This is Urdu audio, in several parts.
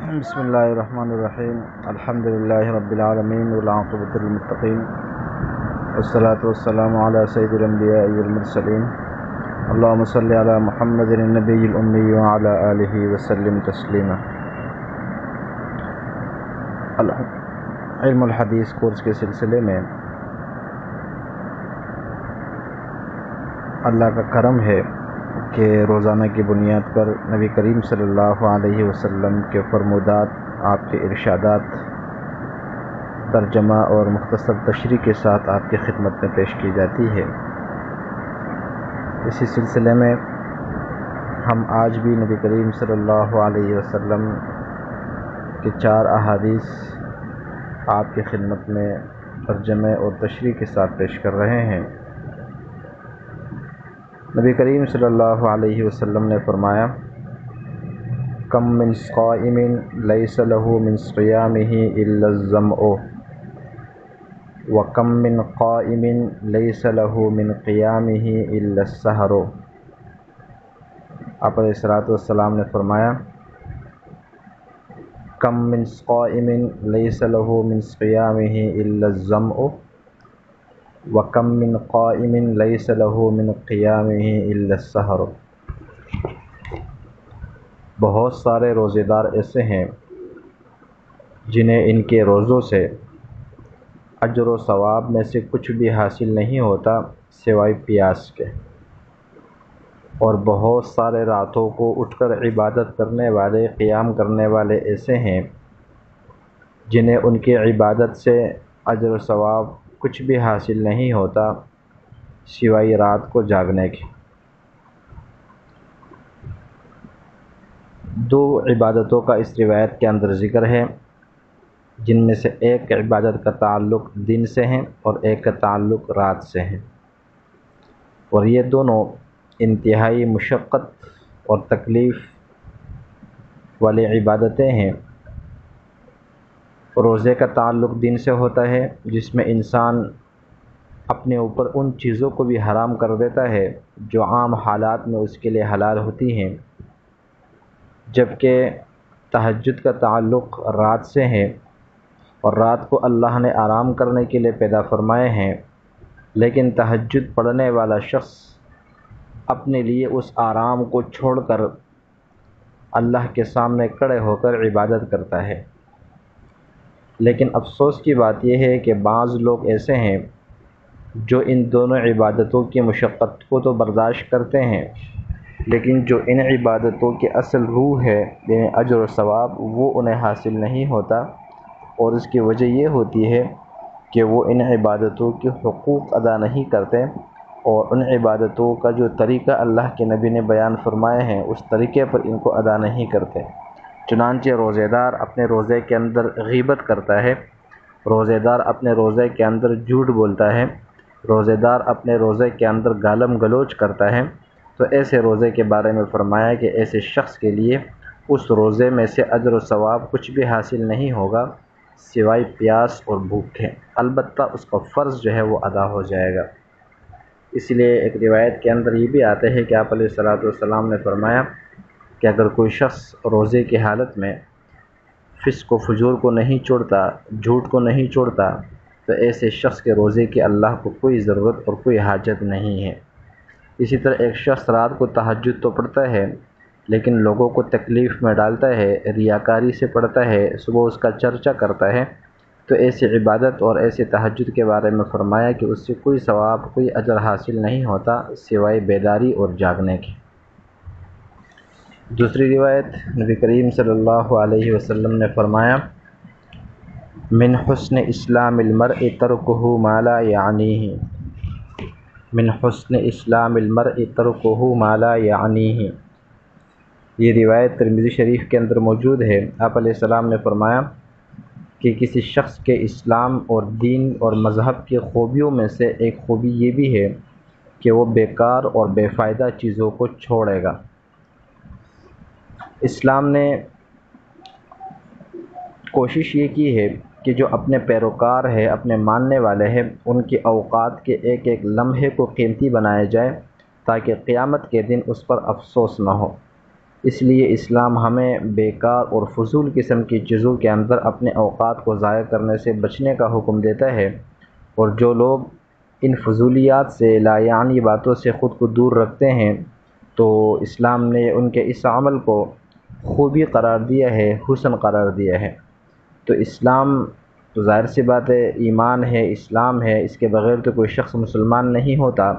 بسم اللہ الرحمن الرحیم الحمد للہ رب العالمین والعاقبۃ للمتقین والصلاة والسلام علی سید الانبیاء والمرسلین اللہم صلی علی محمد النبی الامی وعلی آلہ وسلم تسلیما۔ علم الحدیث کورس کے سلسلے میں اللہ کا کرم ہے کہ روزانہ کی بنیاد پر نبی کریم صلی اللہ علیہ وسلم کے فرمودات، آپ کے ارشادات ترجمہ اور مختصر تشریح کے ساتھ آپ کی خدمت میں پیش کی جاتی ہے۔ اسی سلسلے میں ہم آج بھی نبی کریم صلی اللہ علیہ وسلم کے 4 احادیث آپ کی خدمت میں ترجمے اور تشریح کے ساتھ پیش کر رہے ہیں۔ نبی کریم صلی اللہ علیہ وسلم نے فرمایا، کم من قائم لیس له من صیامہ الا الظمأ وکم من قائم لیس له من قیامہ الا السحر۔ آپ علیہ الصلوۃ والسلام نے فرمایا، کم من قائم لیس له من صیامہ الا الظمأ وَكَم مِّن قَائِمٍ لَيْسَ لَهُ مِن قِيَامِهِ إِلَّا السَّحَرُ۔ بہت سارے روزے دار ایسے ہیں جنہیں ان کے روزوں سے اجر و ثواب میں سے کچھ بھی حاصل نہیں ہوتا سوائے پیاس کے، اور بہت سارے راتوں کو اٹھ کر عبادت کرنے والے، قیام کرنے والے ایسے ہیں جنہیں ان کی عبادت سے اجر و ثواب کچھ بھی حاصل نہیں ہوتا سوائے رات کو جاگنے کے۔ 2 عبادتوں کا اس روایت کے اندر ذکر ہے، جن میں سے ایک عبادت کا تعلق دن سے ہے اور ایک کا تعلق رات سے ہے، اور یہ دونوں انتہائی مشقت اور تکلیف والی عبادتیں ہیں۔ روزے کا تعلق دن سے ہوتا ہے، جس میں انسان اپنے اوپر ان چیزوں کو بھی حرام کر دیتا ہے جو عام حالات میں اس کے لیے حلال ہوتی ہیں، جبکہ تہجد کا تعلق رات سے ہے، اور رات کو اللہ نے آرام کرنے کے لیے پیدا فرمائے ہیں، لیکن تہجد پڑھنے والا شخص اپنے لیے اس آرام کو چھوڑ کر اللہ کے سامنے کھڑے ہو کر عبادت کرتا ہے۔ لیکن افسوس کی بات یہ ہے کہ بعض لوگ ایسے ہیں جو ان دونوں عبادتوں کی مشقت کو تو برداشت کرتے ہیں، لیکن جو ان عبادتوں کی اصل روح ہے، یعنی اجر و ثواب، وہ انہیں حاصل نہیں ہوتا، اور اس کی وجہ یہ ہوتی ہے کہ وہ ان عبادتوں کے حقوق ادا نہیں کرتے، اور ان عبادتوں کا جو طریقہ اللہ کے نبی نے بیان فرمائے ہیں اس طریقے پر ان کو ادا نہیں کرتے۔ چنانچہ روزے دار اپنے روزے کے اندر غیبت کرتا ہے، روزے دار اپنے روزے کے اندر جھوٹ بولتا ہے، روزے دار اپنے روزے کے اندر گالم گلوچ کرتا ہے، تو ایسے روزے کے بارے میں فرمایا کہ ایسے شخص کے لیے اس روزے میں سے اجر و ثواب کچھ بھی حاصل نہیں ہوگا سوائے پیاس اور بھوک کے، البتہ اس کا فرض جو ہے وہ ادا ہو جائے گا۔ اس لیے ایک روایت کے اندر یہ بھی آتے ہیں کہ آپ علیہ الصلوۃ والسلام نے فرمایا کہ اگر کوئی شخص روزے کی حالت میں فسق و فجور کو نہیں چھوڑتا، جھوٹ کو نہیں چھوڑتا، تو ایسے شخص کے روزے کی اللہ کو کوئی ضرورت اور کوئی حاجت نہیں ہے۔ اسی طرح ایک شخص رات کو تہجد تو پڑھتا ہے، لیکن لوگوں کو تکلیف میں ڈالتا ہے، ریاکاری سے پڑھتا ہے، صبح اس کا چرچا کرتا ہے، تو ایسی عبادت اور ایسے تہجد کے بارے میں فرمایا کہ اس سے کوئی ثواب، کوئی اجر حاصل نہیں ہوتا سوائے بیداری اور جاگنے کے۔ دوسری روایت، نبی کریم صلی اللہ علیہ وسلم نے فرمایا، من حسن اسلام المرء ترکہ ما لا یعنیہ، من حسن اسلام المرء ترکہ ما لا یعنیہ۔ یہ روایت ترمذی شریف کے اندر موجود ہے۔ آپ علیہ السلام نے فرمایا کہ کسی شخص کے اسلام اور دین اور مذہب کی خوبیوں میں سے ایک خوبی یہ بھی ہے کہ وہ بیکار اور بے فائدہ چیزوں کو چھوڑے گا۔ اسلام نے کوشش یہ کی ہے کہ جو اپنے پیروکار ہے، اپنے ماننے والے ہیں، ان کی اوقات کے ایک ایک لمحے کو قیمتی بنایا جائے تاکہ قیامت کے دن اس پر افسوس نہ ہو۔ اس لیے اسلام ہمیں بیکار اور فضول قسم کی چیزوں کے اندر اپنے اوقات کو ضائع کرنے سے بچنے کا حکم دیتا ہے، اور جو لوگ ان فضولیات سے لا یعنی باتوں سے خود کو دور رکھتے ہیں تو اسلام نے ان کے اس عمل کو خوبی قرار دیا ہے، حسن قرار دیا ہے۔ تو اسلام تو ظاہر سی بات ہے ایمان ہے، اسلام ہے، اس کے بغیر تو کوئی شخص مسلمان نہیں ہوتا،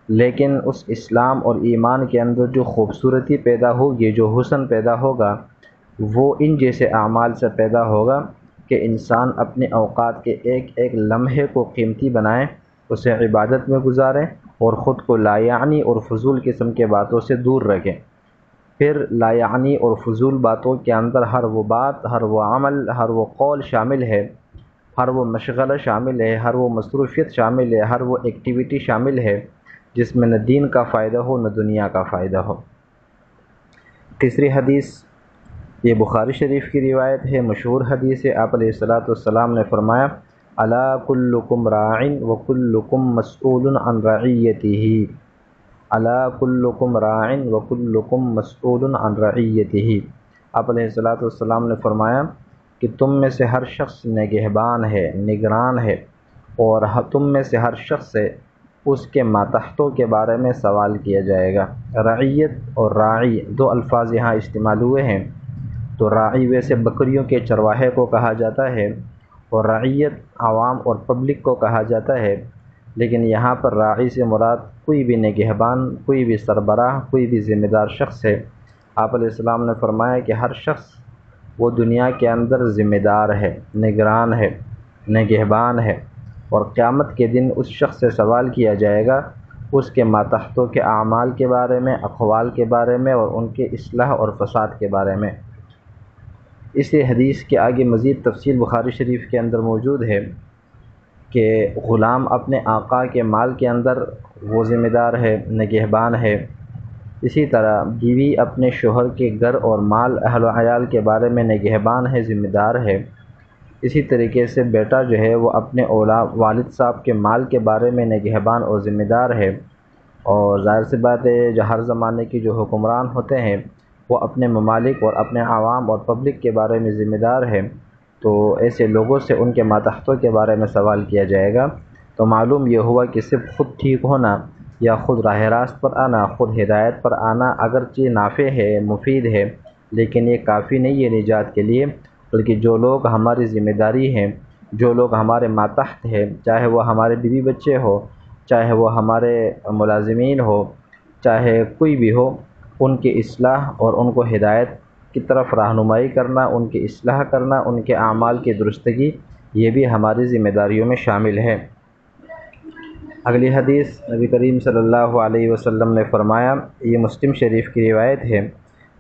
لیکن اس اسلام اور ایمان کے اندر جو خوبصورتی پیدا ہوگی، جو حسن پیدا ہوگا، وہ ان جیسے اعمال سے پیدا ہوگا کہ انسان اپنے اوقات کے ایک ایک لمحے کو قیمتی بنائے، اسے عبادت میں گزارے اور خود کو لا یعنی اور فضول قسم کے باتوں سے دور رکھے۔ پھر لا یعنی اور فضول باتوں کے اندر ہر وہ بات، ہر وہ عمل، ہر وہ قول شامل ہے، ہر وہ مشغلہ شامل ہے، ہر وہ مصروفیت شامل ہے، ہر وہ ایکٹیویٹی شامل ہے جس میں نہ دین کا فائدہ ہو نہ دنیا کا فائدہ ہو۔ تیسری حدیث، یہ بخاری شریف کی روایت ہے، مشہور حدیث ہے۔ آپ علیہ الصلاۃ والسلام نے فرمایا، الا کلکم راع وکلکم مسئول عن رعیتہ، الا کلکم راع وکلکم مسئول عن رعیتہ۔ آپ علیہ الصلاۃ والسلام نے فرمایا کہ تم میں سے ہر شخص نگہبان ہے، نگران ہے، اور تم میں سے ہر شخص سے اس کے ماتحتوں کے بارے میں سوال کیا جائے گا۔ رعیت اور راعی دو الفاظ یہاں استعمال ہوئے ہیں۔ تو راعی ویسے بکریوں کے چرواہے کو کہا جاتا ہے، اور رعیت عوام اور پبلک کو کہا جاتا ہے، لیکن یہاں پر راعی سے مراد کوئی بھی نگہبان، کوئی بھی سربراہ، کوئی بھی ذمہ دار شخص ہے۔ آپ علیہ السلام نے فرمایا کہ ہر شخص وہ دنیا کے اندر ذمہ دار ہے، نگران ہے، نگہبان ہے، اور قیامت کے دن اس شخص سے سوال کیا جائے گا اس کے ماتحتوں کے اعمال کے بارے میں، اقوال کے بارے میں، اور ان کے اصلاح اور فساد کے بارے میں۔ اس حدیث کے آگے مزید تفصیل بخاری شریف کے اندر موجود ہے کہ غلام اپنے آقا کے مال کے اندر وہ ذمہ دار ہے، نگہبان ہے۔ اسی طرح بیوی اپنے شوہر کے گھر اور مال، اہل و عیال کے بارے میں نگہبان ہے، ذمہ دار ہے۔ اسی طریقے سے بیٹا جو ہے وہ اپنے والد صاحب کے مال کے بارے میں نگہبان اور ذمہ دار ہے۔ اور ظاہر سی بات ہے جو ہر زمانے کی جو حکمران ہوتے ہیں وہ اپنے ممالک اور اپنے عوام اور پبلک کے بارے میں ذمہ دار ہے، تو ایسے لوگوں سے ان کے ماتحتوں کے بارے میں سوال کیا جائے گا۔ تو معلوم یہ ہوا کہ صرف خود ٹھیک ہونا یا خود راہ راست پر آنا، خود ہدایت پر آنا اگرچہ نافع ہے، مفید ہے، لیکن یہ کافی نہیں ہے نجات کے لیے، بلکہ جو لوگ ہماری ذمہ داری ہیں، جو لوگ ہمارے ماتحت ہیں، چاہے وہ ہمارے بیوی بچے ہو، چاہے وہ ہمارے ملازمین ہو، چاہے کوئی بھی ہو، ان کی اصلاح اور ان کو ہدایت کی طرف رہنمائی کرنا، ان کی اصلاح کرنا، ان کے اعمال کی درستگی، یہ بھی ہماری ذمہ داریوں میں شامل ہے۔ اگلی حدیث نبی کریم صلی اللہ علیہ وسلم نے فرمایا، یہ مسلم شریف کی روایت ہے،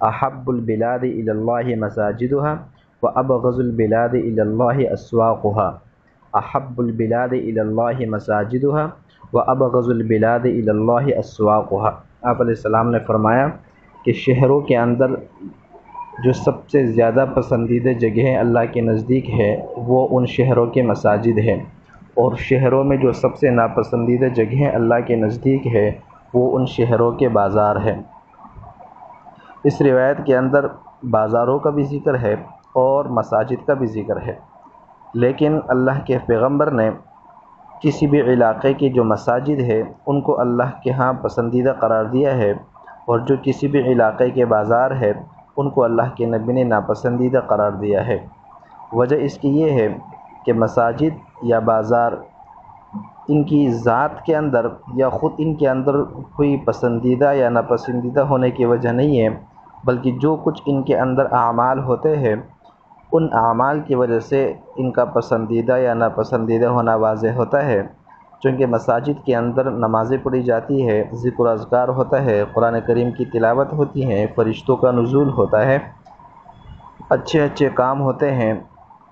احب البلاد الی اللہ مساجدها وابغض البلاد الی اللہ اسواقها، احب البلاد الی اللہ مساجدها وابغض البلاد الی اللہ اسواقها۔ آپ علیہ السلام نے فرمایا کہ شہروں کے اندر جو سب سے زیادہ پسندیدہ جگہیں اللہ کے نزدیک ہے وہ ان شہروں کے مساجد ہیں، اور شہروں میں جو سب سے ناپسندیدہ جگہیں اللہ کے نزدیک ہے وہ ان شہروں کے بازار ہیں۔ اس روایت کے اندر بازاروں کا بھی ذکر ہے اور مساجد کا بھی ذکر ہے، لیکن اللہ کے پیغمبر نے کسی بھی علاقے کی جو مساجد ہے ان کو اللہ کے ہاں پسندیدہ قرار دیا ہے، اور جو کسی بھی علاقے کے بازار ہے ان کو اللہ کے نبی نے ناپسندیدہ قرار دیا ہے۔ وجہ اس کی یہ ہے کہ مساجد یا بازار ان کی ذات کے اندر یا خود ان کے اندر کوئی پسندیدہ یا ناپسندیدہ ہونے کی وجہ نہیں ہے، بلکہ جو کچھ ان کے اندر اعمال ہوتے ہیں ان اعمال کی وجہ سے ان کا پسندیدہ یا ناپسندیدہ ہونا واضح ہوتا ہے۔ چونکہ مساجد کے اندر نمازیں پڑھی جاتی ہے، ذکر و اذکار ہوتا ہے، قرآن کریم کی تلاوت ہوتی ہے، فرشتوں کا نزول ہوتا ہے، اچھے اچھے کام ہوتے ہیں،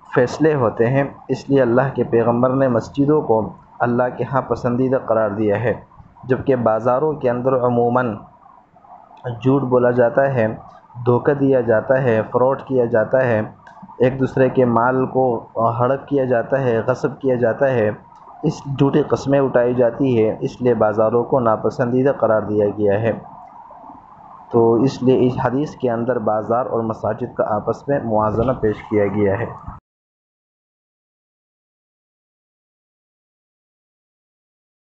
فیصلے ہوتے ہیں، اس لیے اللہ کے پیغمبر نے مسجدوں کو اللہ کے ہاں پسندیدہ قرار دیا ہے۔ جبکہ بازاروں کے اندر عموماً جھوٹ بولا جاتا ہے، دھوکہ دیا جاتا ہے، فراڈ کیا جاتا ہے، ایک دوسرے کے مال کو ہڑپ کیا جاتا ہے، غصب کیا جاتا ہے، اس جھوٹی قسمیں اٹھائی جاتی ہے، اس لیے بازاروں کو ناپسندیدہ قرار دیا گیا ہے۔ تو اس لیے اس حدیث کے اندر بازار اور مساجد کا آپس میں موازنہ پیش کیا گیا ہے۔